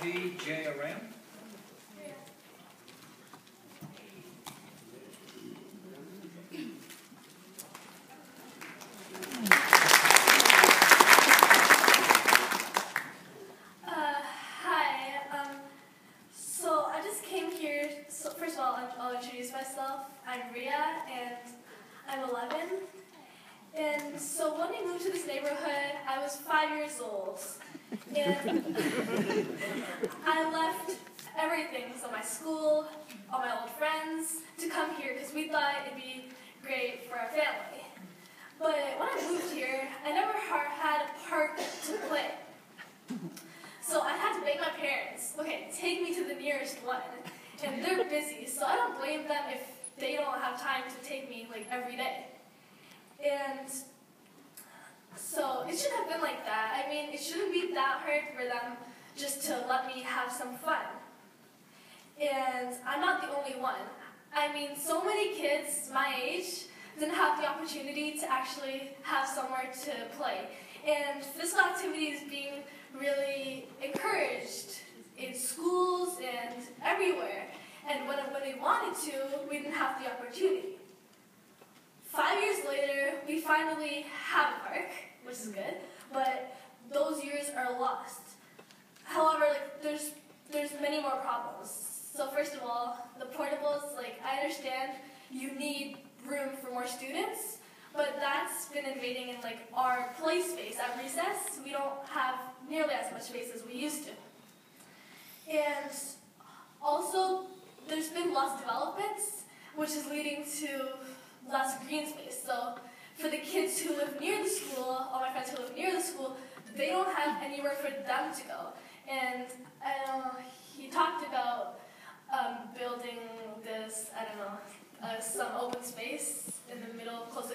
T.J. Aram. So I just came here, so first of all, I'll introduce myself. I'm Ria, and I'm 11. And so when we moved to this neighborhood, I was 5 years old. And I left everything, so my school, all my old friends, to come here because we thought it'd be great for our family. But when I moved here, I never had a park to play. So I had to beg my parents, okay, take me to the nearest one. And they're busy, so I don't blame them if they don't have time to take me like every day. And so it shouldn't have been like that. I mean, it shouldn't be that hard for them just to let me have some fun. And I'm not the only one. I mean, so many kids my age didn't have the opportunity to actually have somewhere to play. And physical activity is being really encouraged in schools and everywhere. And when we wanted to, we didn't have the opportunity. 5 years later, we finally have a park, which is good, but those years are lost. However, there's many more problems. So first of all, the portables, I understand you need room for more students, but that's been invading in our play space. At recess, we don't have nearly as much space as we used to. And also, there's been less developments, which is leading to less green space. So for the kids who live near the school, all my friends who live near the school, they don't have anywhere for them to go. And he talked about building this, some open space in the middle, close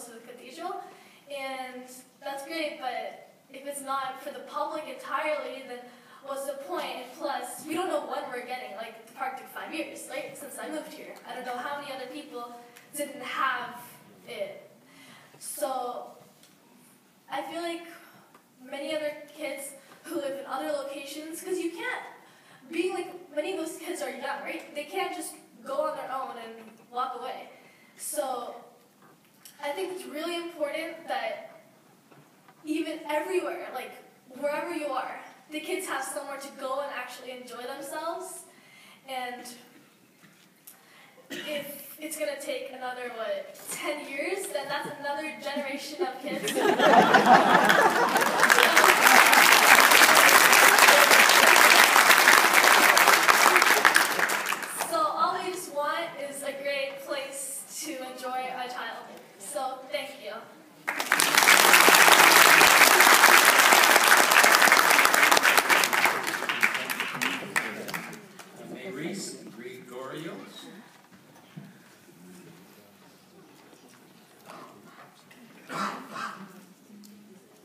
to the cathedral. And that's great, but if it's not for the public entirely, then what's the point? And plus, we don't know when we're getting, the park took 5 years, right, since I moved here. I don't know how many other people didn't have it. So I feel like many other kids who live in other locations, because you can't, many of those kids are young, right? They can't just go on their own and walk away. So I think it's really important that even everywhere, wherever you are, the kids have somewhere to go and actually enjoy themselves. And if it's going to take another, 10 years, then that's another generation of kids. So all we just want is a great place to enjoy our childhood. So thank you.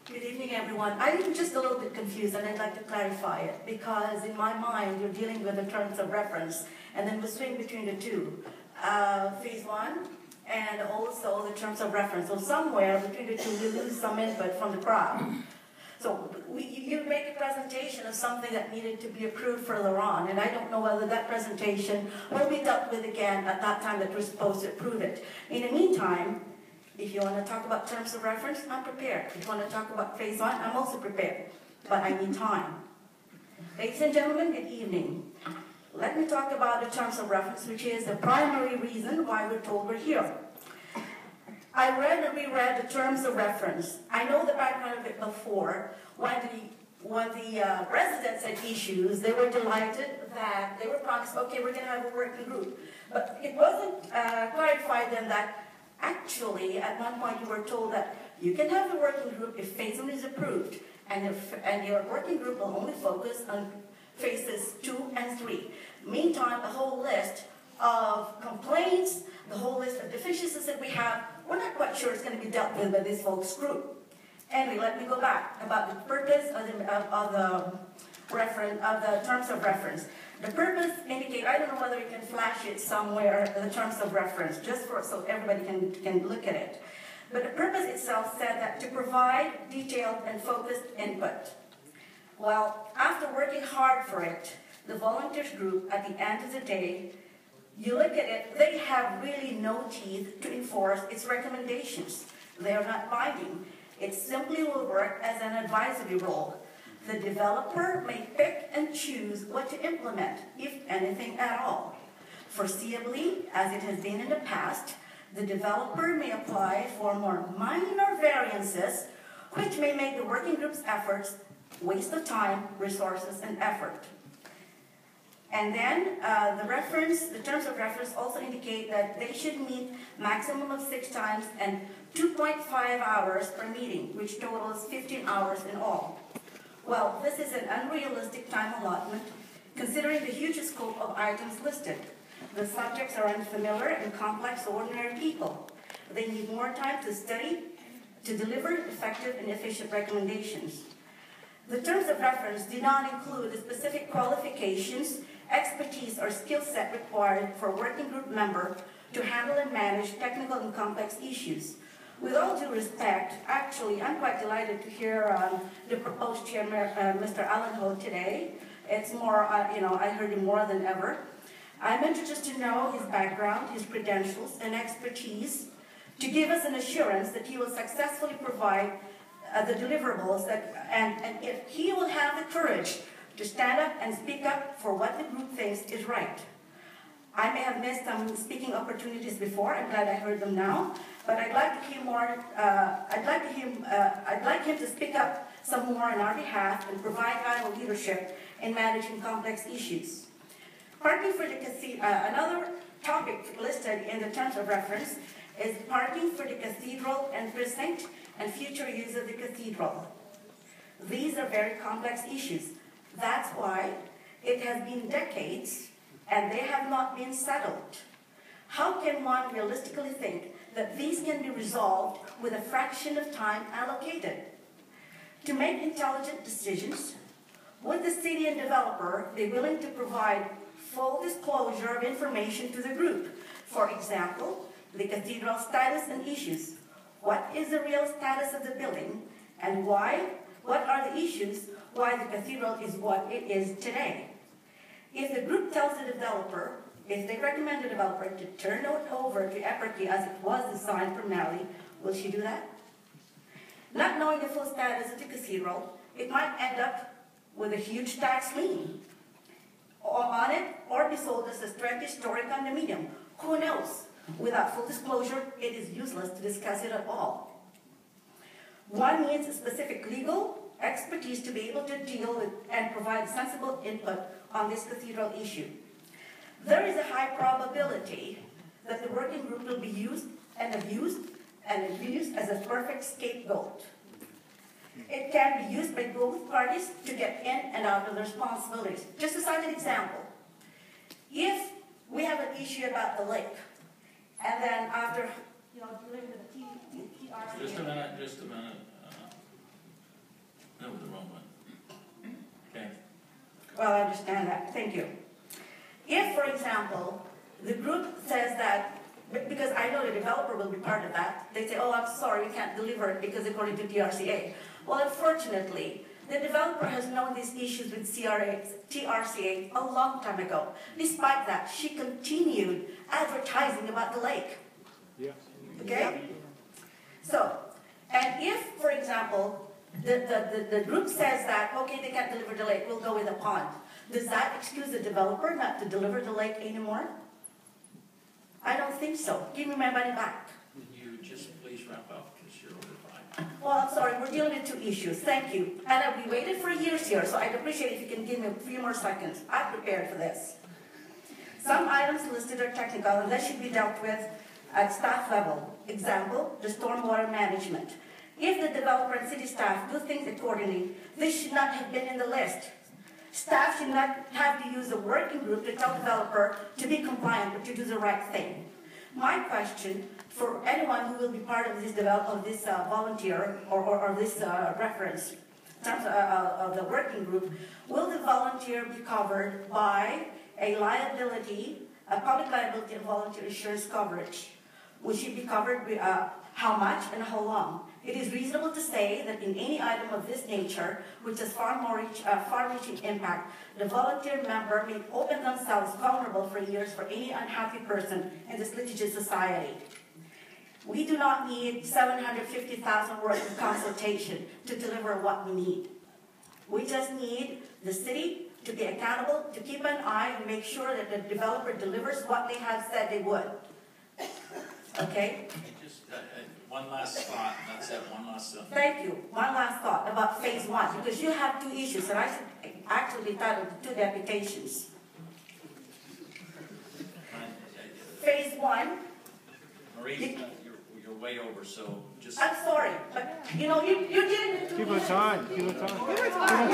Good evening, everyone. I'm just a little bit confused, and I'd like to clarify it, because in my mind, you're dealing with the terms of reference, and then we swing between the two. Phase one, and also the terms of reference. So somewhere between the two, we lose some input from the crowd. So you make a presentation of something that needed to be approved further on, and I don't know whether that presentation will be dealt with again at that time that we're supposed to approve it. In the meantime, if you want to talk about terms of reference, I'm prepared. If you want to talk about phase one, I'm also prepared. But I need time. Ladies and gentlemen, good evening. Let me talk about the terms of reference, which is the primary reason why we're told we're here. I read and reread the terms of reference. I know the background of it before. When the residents had issues, they were delighted that they were promised, okay, we're going to have a working group. But it wasn't clarified then that actually, at one point you were told that you can have a working group if phase one is approved, and your working group will only focus on phases 2 and 3. Meantime, the whole list of complaints, the whole list of deficiencies that we have, we're not quite sure it's going to be dealt with by this folks group. Anyway, let me go back about the purpose of the terms of reference. The purpose indicate, I don't know whether you can flash it somewhere, the terms of reference, just so everybody can look at it. But the purpose itself said that to provide detailed and focused input. Well, after working hard for it, the volunteers group, at the end of the day, you look at it, they have really no teeth to enforce its recommendations. They are not binding. It simply will work as an advisory role. The developer may pick and choose what to implement, if anything at all. Foreseeably, as it has been in the past, the developer may apply for more minor variances, which may make the working group's efforts waste of time, resources, and effort. And then the terms of reference also indicate that they should meet maximum of 6 times and 2.5 hours per meeting, which totals 15 hours in all. Well, this is an unrealistic time allotment, considering the huge scope of items listed. The subjects are unfamiliar and complex to ordinary people. They need more time to study, to deliver effective and efficient recommendations. The terms of reference do not include the specific qualifications, expertise, or skill set required for a working group member to handle and manage technical and complex issues. With all due respect, actually, I'm quite delighted to hear the proposed chairman, Mr. Alan Ho, today. It's more, I heard him more than ever. I'm interested to know his background, his credentials, and expertise to give us an assurance that he will successfully provide the deliverables and if he will have the courage to stand up and speak up for what the group thinks is right. I may have missed some speaking opportunities before. I'm glad I heard them now, but I'd like to hear more. I'd like him to speak up some more on our behalf and provide vital leadership in managing complex issues. Parking for the another topic listed in the terms of reference is parking for the cathedral and precinct and future use of the cathedral. These are very complex issues. That's why it has been decades and they have not been settled. How can one realistically think that these can be resolved with a fraction of time allocated? To make intelligent decisions, would the city and developer be willing to provide full disclosure of information to the group? For example, the cathedral status and issues. What is the real status of the building and why? What are the issues why the cathedral is what it is today? If the group tells the developer, if they recommend the developer to turn it over to Eparchy as it was designed primarily, will she do that? Not knowing the full status of the cathedral, it might end up with a huge tax lien on it or be sold as a 20-story condominium. Who knows? Without full disclosure, it is useless to discuss it at all. One needs a specific legal expertise to be able to deal with and provide sensible input on this cathedral issue. There is a high probability that the working group will be used and abused as a perfect scapegoat. It can be used by both parties to get in and out of their responsibilities. Just to cite an example, if we have an issue about the lake, and then after, dealing with the TRC. Just a minute. No, the wrong one. Okay. Well, I understand that. Thank you. If, for example, the group says that, because I know the developer will be part of that, they say, oh, I'm sorry, we can't deliver it because according to TRCA. Well, unfortunately, the developer has known these issues with TRCA a long time ago. Despite that, she continued advertising about the lake. Yeah. Okay? So, and if, for example, the group says that, okay, they can't deliver the lake, we'll go with a pond. Does that excuse the developer not to deliver the lake anymore? I don't think so. Give me my money back. You just please wrap up because you're over time. Well, I'm sorry, we're dealing with 2 issues. Thank you. And we waited for years here, so I'd appreciate if you can give me a few more seconds. I'm prepared for this. Some items listed are technical and they should be dealt with at staff level. Example, the stormwater management. If the developer and city staff do things accordingly, this should not have been in the list. Staff should not have to use a working group to tell the developer to be compliant or to do the right thing. My question for anyone who will be part of this volunteer or this reference in terms of the working group, will the volunteer be covered by a public liability and volunteer insurance coverage? Will she be covered? how much, and how long. It is reasonable to say that in any item of this nature, which has far-reaching impact, the volunteer member may open themselves vulnerable for years for any unhappy person in this litigious society. We do not need 750,000 words of consultation to deliver what we need. We just need the city to be accountable, to keep an eye and make sure that the developer delivers what they have said they would. Okay? Just one last thought, that's it, one last thing. Thank you. One last thought about phase one, because you have two issues, and I should actually be titled two deputations. Phase one. Marie, you're way over, so just... I'm sorry, but you know, you're getting the two Give her time. Give her time. Give her time.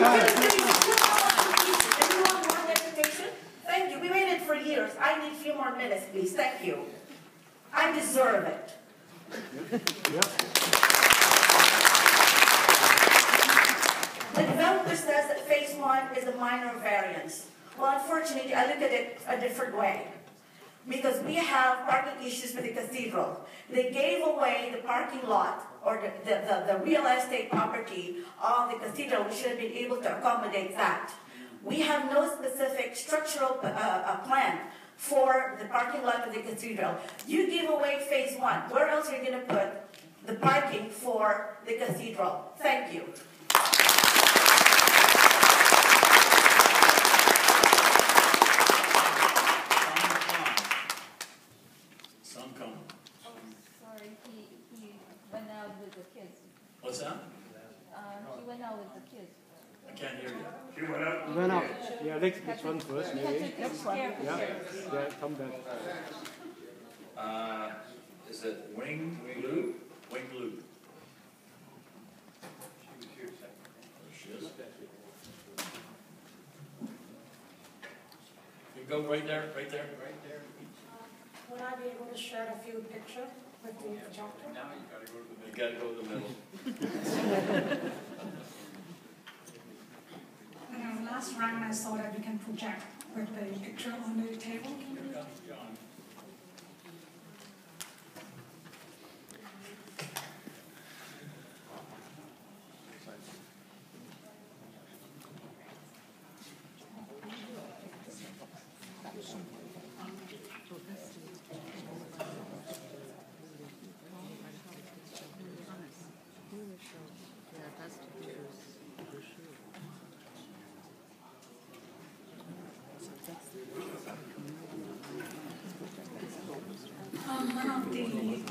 And you want one deputation? Thank you. We waited for years. I need a few more minutes, please. Thank you. I deserve it. Yep. The developer says that phase one is a minor variance. Well, unfortunately, I look at it a different way. Because we have parking issues with the cathedral. They gave away the parking lot, or the real estate property of the cathedral. We should have been able to accommodate that. We have no specific structural plan for the parking lot of the cathedral. You give away phase one. Where else are you going to put the parking for the cathedral? Thank you. Sorry, he went out with the kids. What's that? He went out with the kids. I can't hear you. She went up. Yeah, next one first, maybe. Yeah, come back. Is it Wing Blue? Wing Blue. She is. You go right there, right there. Would I be able to share a few pictures with the projector? Now you gotta go to the middle. Last round I saw that you can project with the picture on the table.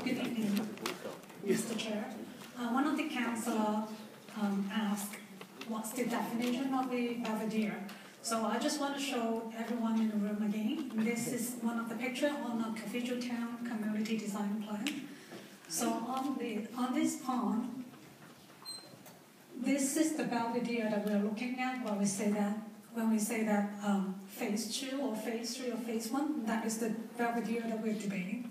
Good evening, Mr. Chair. One of the councillors asked what's the definition of the Belvedere. So I just want to show everyone in the room again. This is one of the pictures on the Cathedraltown community design plan. So on this pond, this is the Belvedere that we're looking at when we say that phase 2 or phase 3 or phase 1, that is the Belvedere that we're debating.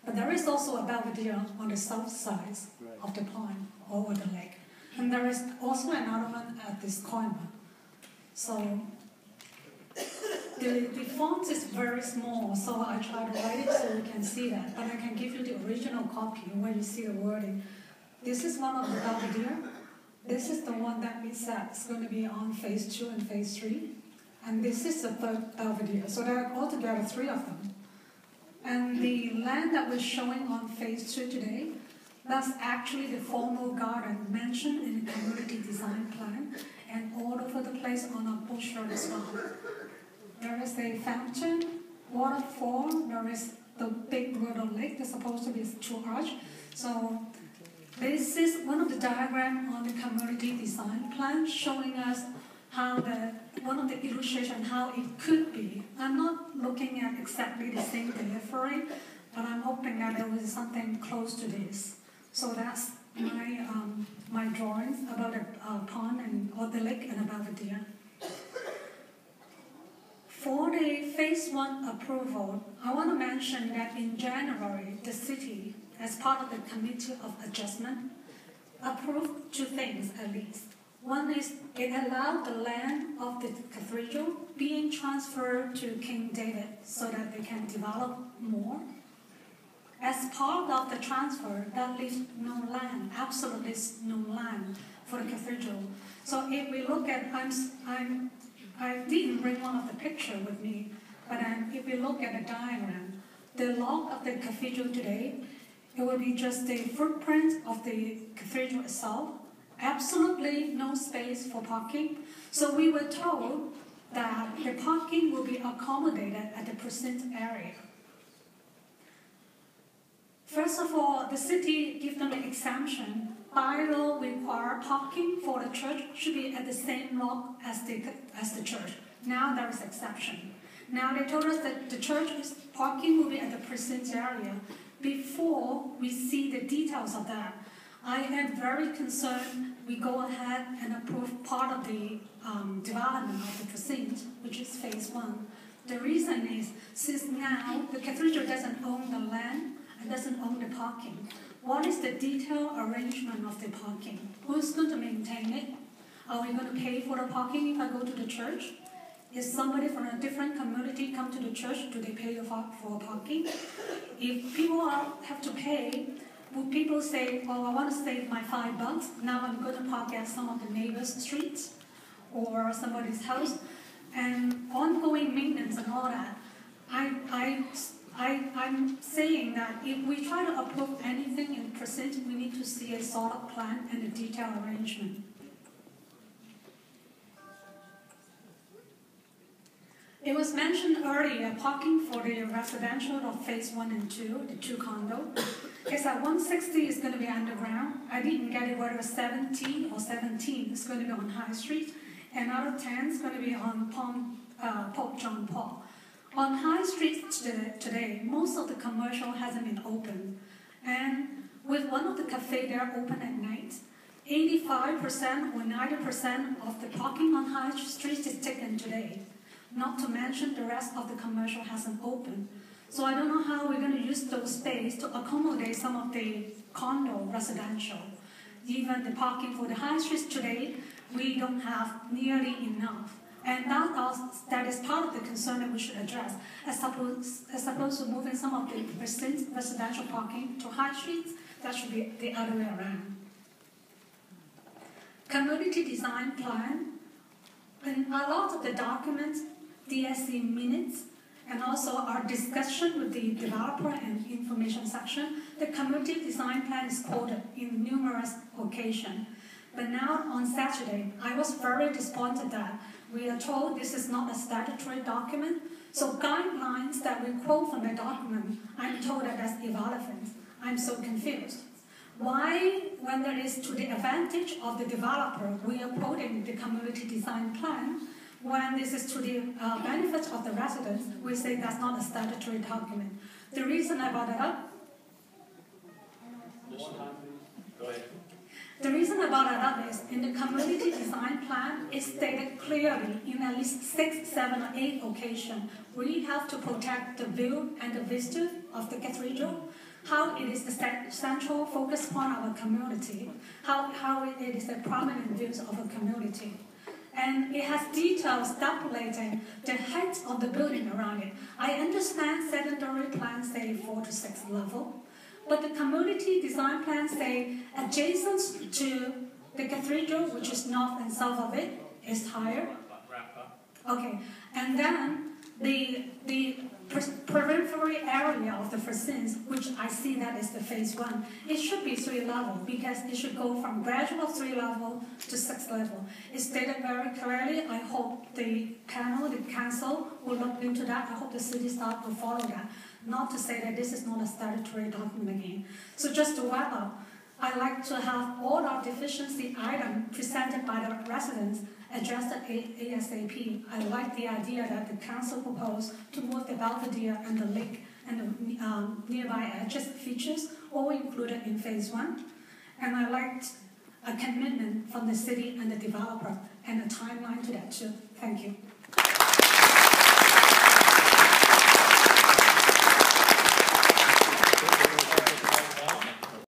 But there is also a Belvedere on the south side of the pond over the lake. And there is also another one at this corner. So the font is very small, so I try to write it so you can see that. But I can give you the original copy where you see the wording. This is one of the Belvedere. This is the one that we said is going to be on phase 2 and phase 3. And this is the third Belvedere. So there are altogether 3 of them. And the land that we're showing on phase 2 today, that's actually the formal garden mentioned in the community design plan and all over the place on our bush road as well. There is a fountain, waterfall, there is the big water lake, there's supposed to be 2 arch. So this is one of the diagrams on the community design plan showing us how one of the illustration how it could be. I'm not looking at exactly the same delivery, but I'm hoping that there was something close to this. So that's my drawings about the pond and or the lake and about the deer. For the phase 1 approval, I want to mention that in January, the city, as part of the Committee of Adjustment, approved 2 things at least. One is it allowed the land of the cathedral being transferred to King David so that they can develop more. as part of the transfer, that leaves no land, absolutely no land for the cathedral. So if we look at, I didn't bring one of the picture with me, but if we look at the diagram, the log of the cathedral today, it will be just the footprint of the cathedral itself, absolutely no space for parking. So we were told that the parking will be accommodated at the precinct area. First of all, the city gives them an exemption. By law, require parking for the church should be at the same lot as the church. Now there is exception. Now they told us that the church's parking will be at the precinct area. Before we see the details of that, I am very concerned we go ahead and approve part of the development of the precinct, which is phase 1. The reason is, since now the cathedral doesn't own the land and doesn't own the parking, what is the detailed arrangement of the parking? Who's going to maintain it? Are we going to pay for the parking if I go to the church? Is somebody from a different community come to the church, do they pay for parking? If people have to pay, would people say, oh, I want to save my $5, now I'm going to park at some of the neighbors' streets or somebody's house? And ongoing maintenance and all that, I'm saying that if we try to approve anything in precinct, we need to see a solid plan and a detailed arrangement. It was mentioned earlier, parking for the residential of phase 1 and 2, the 2 condo. It's at 160 is going to be underground. I didn't get it whether it was 17 or 17. It's going to be on High Street. Another 10 is going to be on Pope John Paul. On High Street today, most of the commercial hasn't been open. And with one of the cafes there open at night, 85% or 90% of the parking on High Street is taken today. Not to mention the rest of the commercial hasn't opened. So I don't know how we're going to use those space to accommodate some of the condo residential. Even the parking for the High Street today, we don't have nearly enough. And that is part of the concern that we should address, as opposed to moving some of the residential parking to high streets. That should be the other way around. Community design plan, and a lot of the documents, DSC minutes, and also our discussion with the developer and information section, the community design plan is quoted in numerous occasions. But now on Saturday, I was very disappointed that we are told this is not a statutory document. So guidelines that we quote from the document, I'm told that that's irrelevant. I'm so confused. Why, when there is to the advantage of the developer, we are quoting the community design plan, when this is to the benefit of the residents, we say that's not a statutory document. The reason I brought it up, Go ahead. The reason I brought it up is in the community design plan, it's stated clearly in at least 6, 7, or 8 occasions, we have to protect the view and the vista of the cathedral, how it is the central focus point of a community, how it is the prominent views of a community. And it has details stipulating the height of the building around it. I understand secondary plans say 4 to 6 level, but the community design plans say adjacent to the cathedral, which is north and south of it, is higher. Wrap up. Okay, and then the periphery area of the facades, which I see that is the phase 1, it should be 3 level because it should go from gradual 3 level to 6 level. It's stated very clearly. I hope the panel, the council will look into that. I hope the city staff will follow that. Not to say that this is not a statutory document again. So just to wrap up, I'd like to have all our deficiency items presented by the residents addressed at ASAP. I like the idea that the council proposed to move the Belvedere and the lake and the nearby adjacent features all included in phase 1. And I liked a commitment from the city and the developer and a timeline to that too. Thank you.